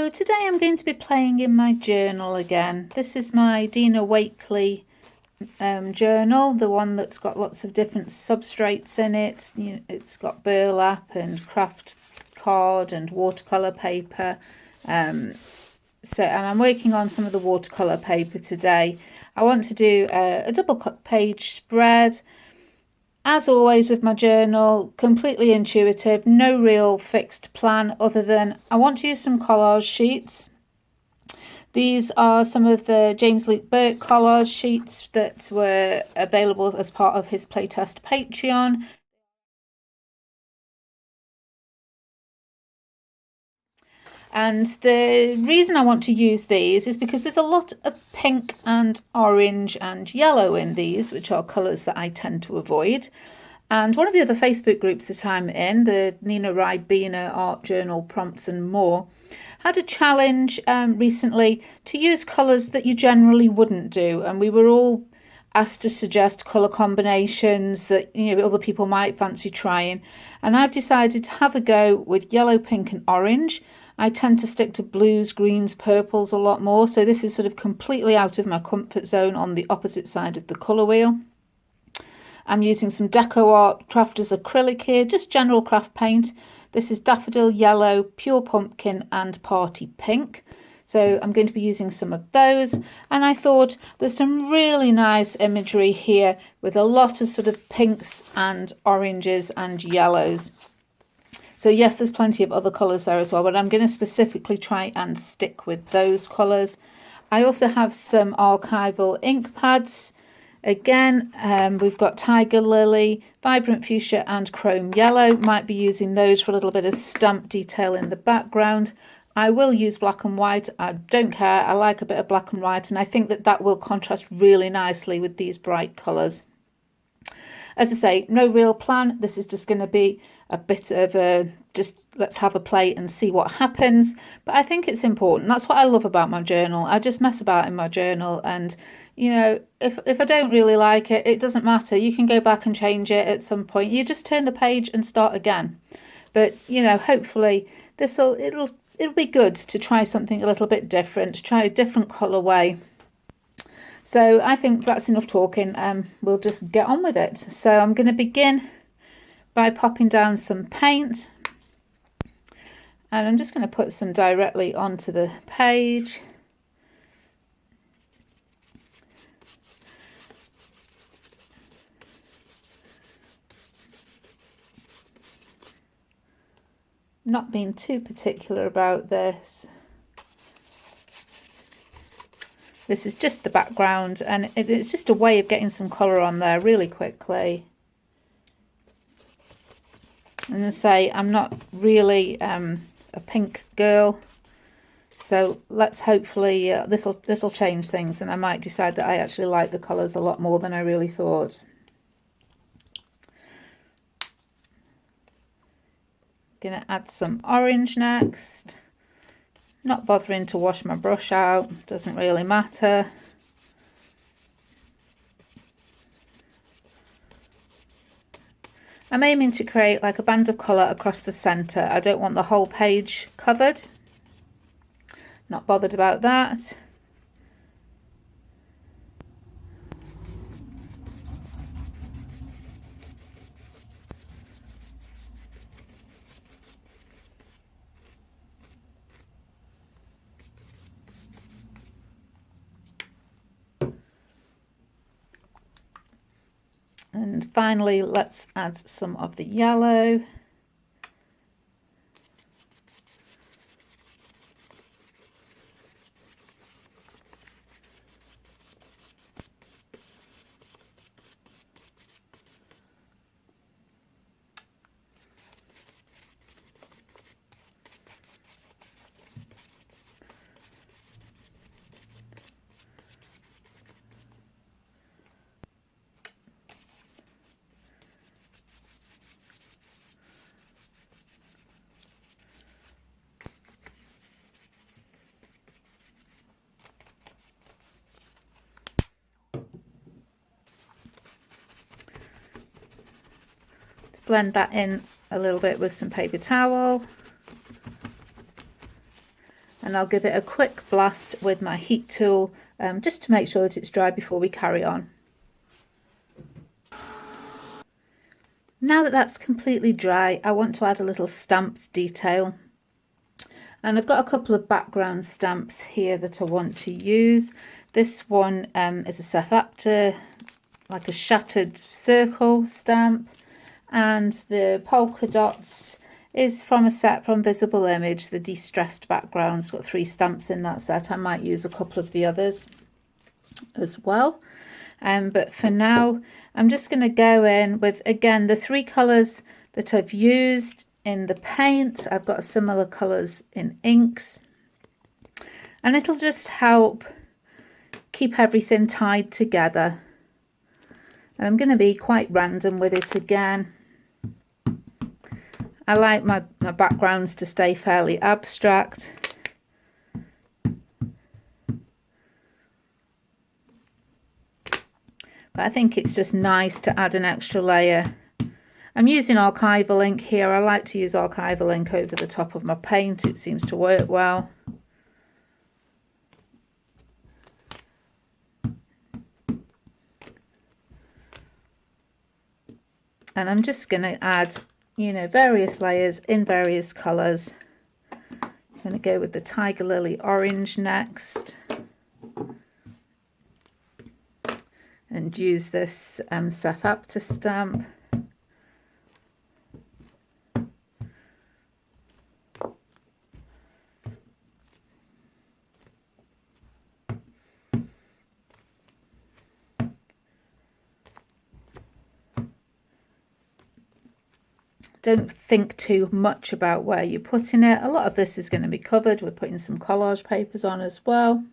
So today I'm going to be playing in my journal again. This is my Dina Wakley journal, the one that's got lots of different substrates in it. It's got burlap and craft card and watercolour paper. And I'm working on some of the watercolour paper today. I want to do a double page spread. As always with my journal, completely intuitive, no real fixed plan other than I want to use some collage sheets. These are some of the James Luke Burke collage sheets that were available as part of his playtest Patreon. And the reason I want to use these is because there's a lot of pink and orange and yellow in these, which are colours that I tend to avoid. And one of the other Facebook groups that I'm in, the Nina Ribena Art Journal Prompts and More, had a challenge recently to use colours that you generally wouldn't do. And we were all asked to suggest colour combinations that other people might fancy trying. And I've decided to have a go with yellow, pink and orange. I tend to stick to blues, greens, purples a lot more. So this is sort of completely out of my comfort zone on the opposite side of the colour wheel. I'm using some Deco Art Crafters acrylic here, just general craft paint. This is Daffodil Yellow, Pure Pumpkin and Party Pink. So I'm going to be using some of those. And I thought there's some really nice imagery here with a lot of sort of pinks and oranges and yellows. So yes, there's plenty of other colours there as well, but I'm going to specifically try and stick with those colours. I also have some archival ink pads. Again, we've got Tiger Lily, Vibrant Fuchsia and Chrome Yellow. Might be using those for a little bit of stamp detail in the background. I will use black and white. I don't care. I like a bit of black and white, and I think that will contrast really nicely with these bright colours. As I say, no real plan. This is just going to be a bit of just let's have a play and see what happens. But I think it's important. That's what I love about my journal. I just mess about in my journal, and if I don't really like it, it doesn't matter. You can go back and change it at some point. You just turn the page and start again. But hopefully it'll be good to try something a little bit different, try a different colourway. So I think that's enough talking. We'll just get on with it. So I'm going to begin by popping down some paint, and I'm just going to put some directly onto the page. Not being too particular about this. This is just the background, and it's just a way of getting some colour on there really quickly. And as I say, I'm not really a pink girl, so let's hopefully this'll change things, and I might decide that I actually like the colours a lot more than I really thought. Gonna add some orange next. Not bothering to wash my brush out, doesn't really matter. I'm aiming to create like a band of colour across the centre. I don't want the whole page covered. Not bothered about that. And finally, let's add some of the yellow. Blend that in a little bit with some paper towel. And and I'll give it a quick blast with my heat tool just to make sure that it's dry before we carry on. Now that that's completely dry, I want to add a little stamped detail. And I've got a couple of background stamps here that I want to use. This one is a South Africa, like a shattered circle stamp. And the polka dots is from a set from Visible Image, the distressed background. It's got 3 stamps in that set. I might use a couple of the others as well. But for now, I'm just going to go in with, again, the 3 colours that I've used in the paint. I've got similar colours in inks. And it'll just help keep everything tied together. And I'm going to be quite random with it again. I like my backgrounds to stay fairly abstract. But I think it's just nice to add an extra layer. I'm using archival ink here. I like to use archival ink over the top of my paint. It seems to work well. And I'm just going to add, various layers in various colours. I'm going to go with the Tiger Lily Orange next. And use this South Africa stamp. Don't think too much about where you're putting it. A lot of this is going to be covered. We're putting some collage papers on as well.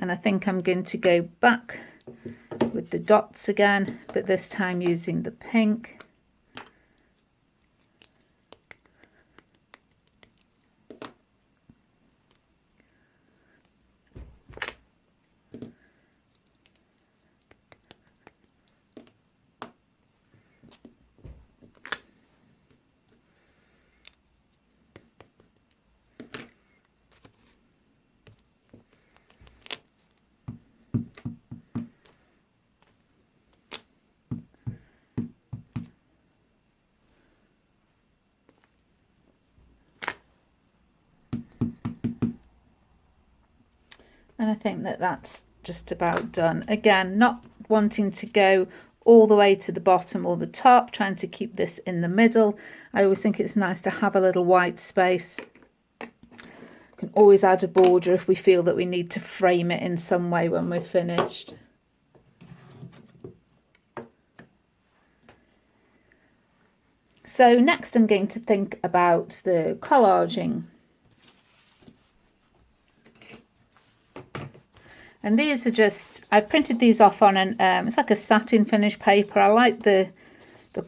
And I think I'm going to go back with the dots again, but this time using the pink. And I think that that's just about done. Again, not wanting to go all the way to the bottom or the top, trying to keep this in the middle. I always think it's nice to have a little white space. Can always add a border if we feel that we need to frame it in some way when we're finished. So next I'm going to think about the collaging. And these are just, I printed these off on an, it's like a satin finish paper. I like the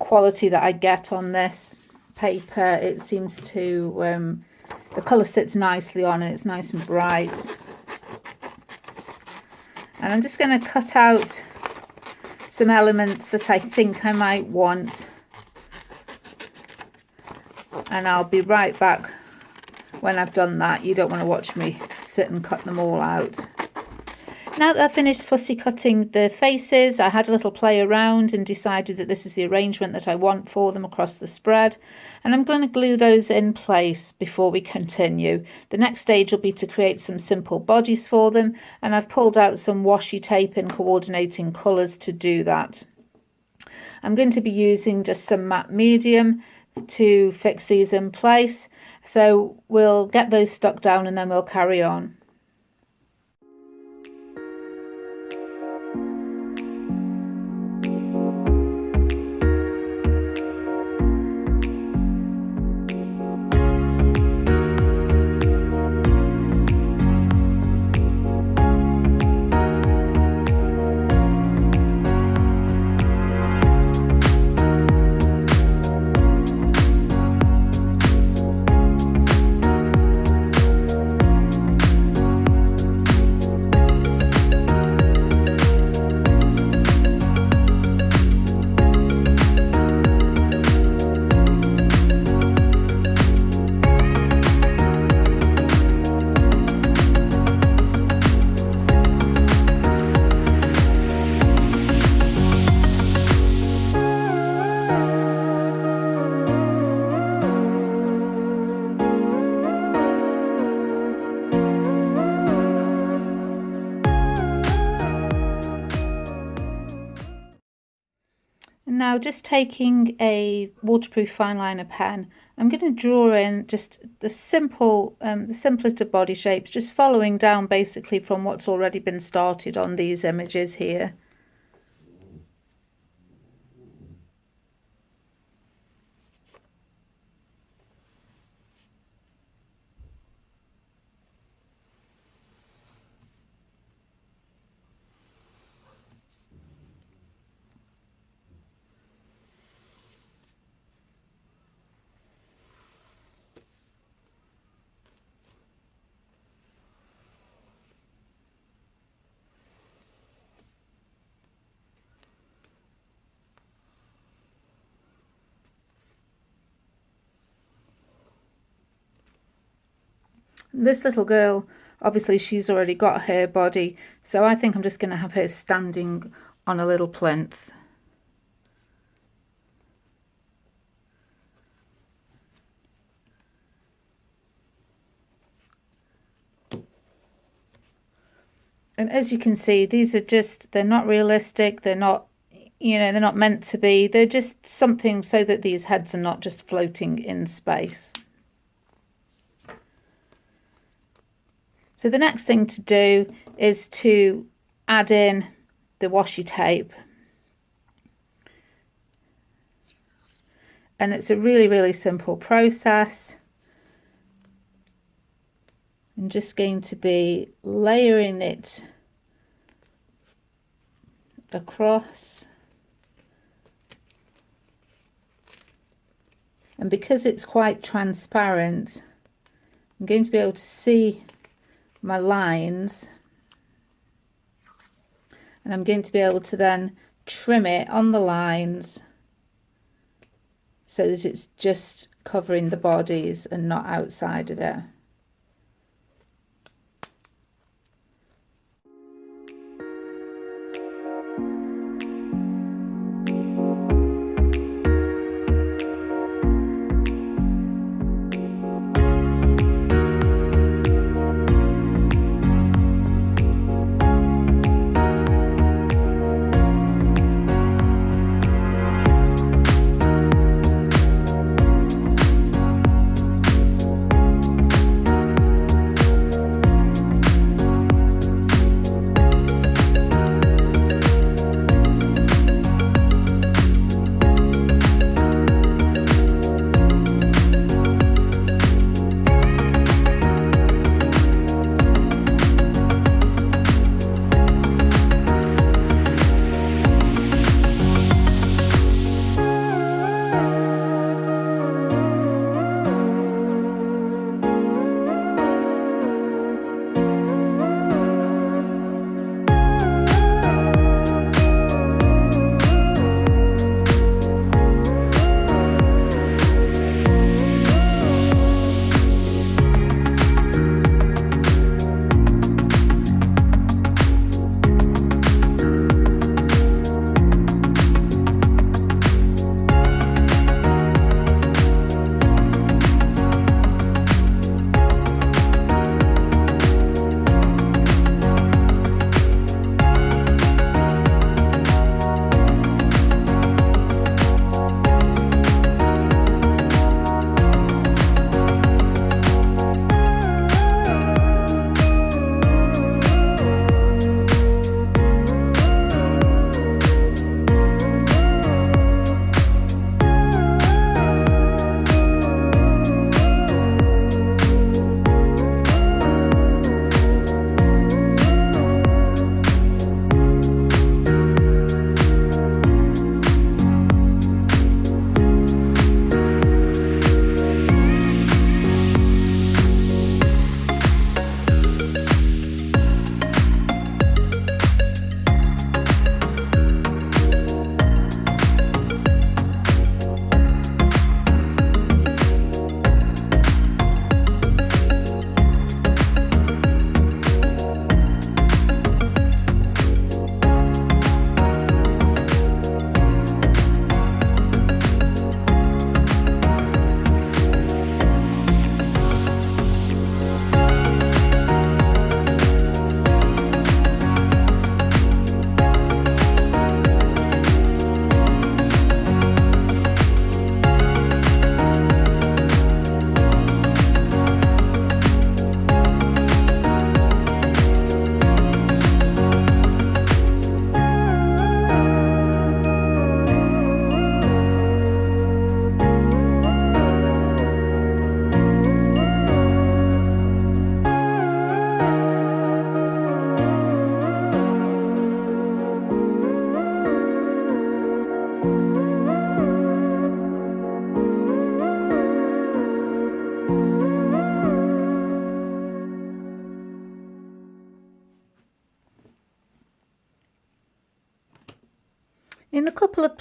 quality that I get on this paper. It seems to, the colour sits nicely on and it's nice and bright. And I'm just going to cut out some elements that I think I might want. And I'll be right back when I've done that. You don't want to watch me sit and cut them all out. Now that I've finished fussy cutting the faces, I had a little play around and decided that this is the arrangement that I want for them across the spread. And I'm going to glue those in place before we continue. The next stage will be to create some simple bodies for them. And I've pulled out some washi tape in coordinating colours to do that. I'm going to be using just some matte medium to fix these in place. So we'll get those stuck down and then we'll carry on. now, just taking a waterproof fine liner pen, I'm going to draw in just the simplest of body shapes, just following down basically from what's already been started on these images here. This little girl, obviously she's already got her body, so I think I'm just going to have her standing on a little plinth. And as you can see, these are just, they're not realistic, they're not, they're not meant to be, they're just something so that these heads are not just floating in space. So the next thing to do is to add in the washi tape. And it's a really, really simple process. I'm just going to be layering it across. And because it's quite transparent, I'm going to be able to see my lines, and I'm going to be able to then trim it on the lines so that it's just covering the bodies and not outside of it.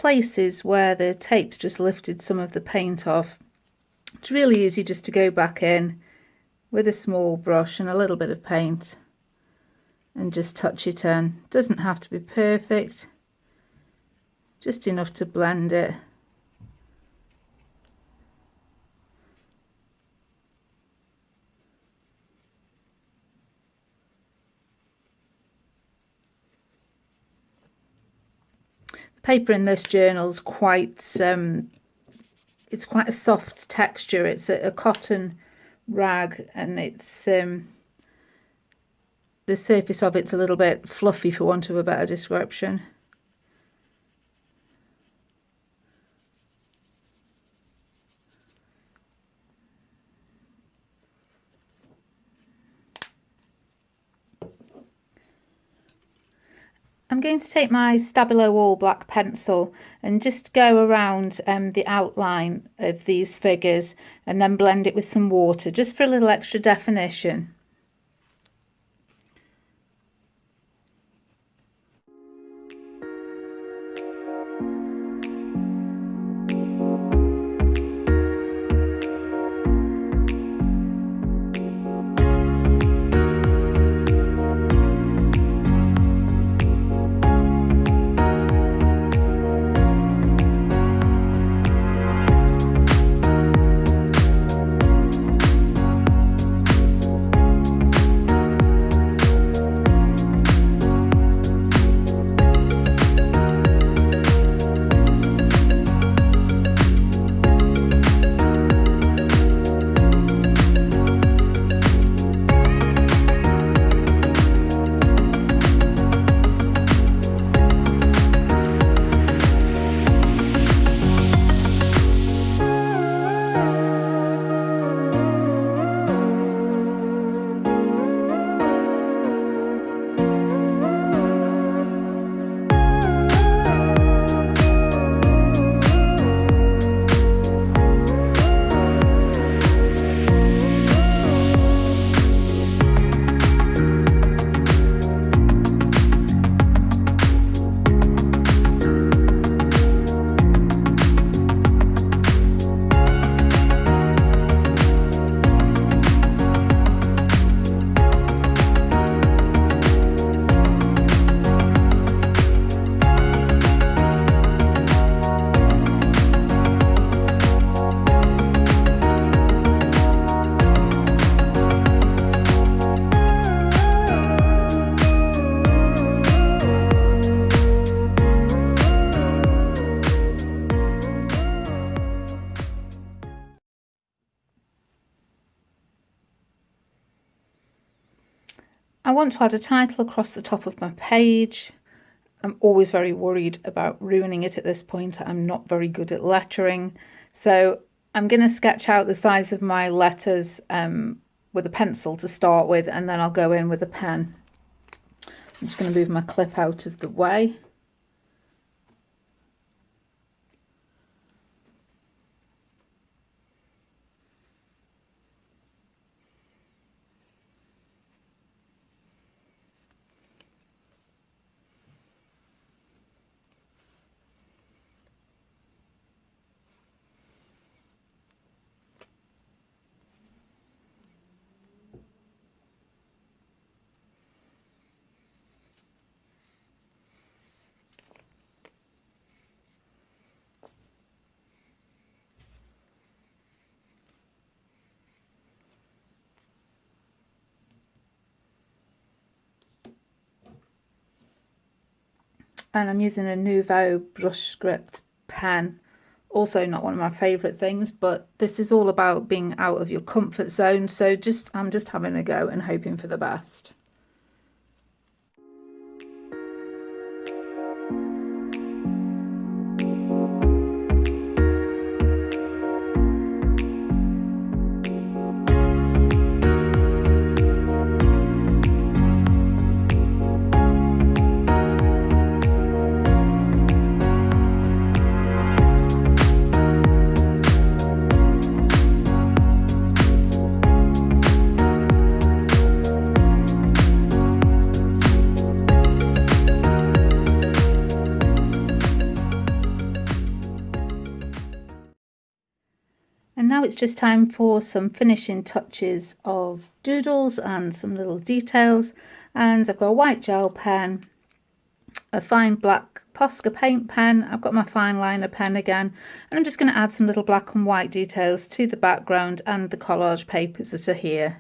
places where the tape's just lifted some of the paint off, it's really easy just to go back in with a small brush and a little bit of paint and just touch it in. It doesn't have to be perfect, just enough to blend it. Paper in this journal is quite it's quite a soft texture. It's a cotton rag, and it's the surface of it's a little bit fluffy, for want of a better description. I'm going to take my Stabilo All Black pencil and just go around the outline of these figures and then blend it with some water just for a little extra definition. I want to add a title across the top of my page. I'm always very worried about ruining it at this point. I'm not very good at lettering. So I'm going to sketch out the size of my letters with a pencil to start with, and then I'll go in with a pen. I'm just going to move my clip out of the way. And I'm using a Nouveau brush script pen. Also not one of my favourite things, but this is all about being out of your comfort zone. So I'm just having a go and hoping for the best. And now it's just time for some finishing touches of doodles and some little details. And I've got a white gel pen, a fine black Posca paint pen, I've got my fine liner pen again, and I'm just going to add some little black and white details to the background and the collage papers that are here.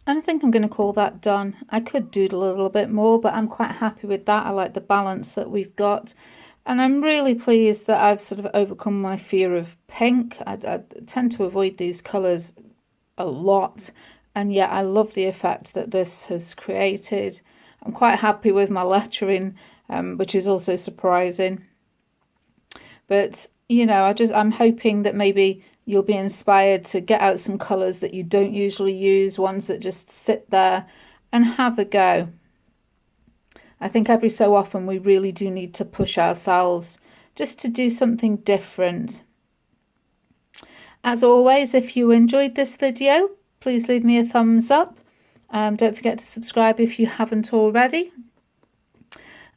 And I think I'm going to call that done. I could doodle a little bit more, but I'm quite happy with that. I like the balance that we've got. And I'm really pleased that I've sort of overcome my fear of pink. I tend to avoid these colours a lot. And yet I love the effect that this has created. I'm quite happy with my lettering, which is also surprising. But, you know, I'm hoping that maybe you'll be inspired to get out some colours that you don't usually use, ones that just sit there, and have a go. I think every so often we really do need to push ourselves just to do something different. As always, if you enjoyed this video, please leave me a thumbs up. Don't forget to subscribe if you haven't already.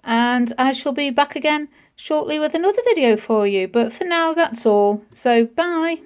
And I shall be back again shortly with another video for you. But for now, that's all. So bye.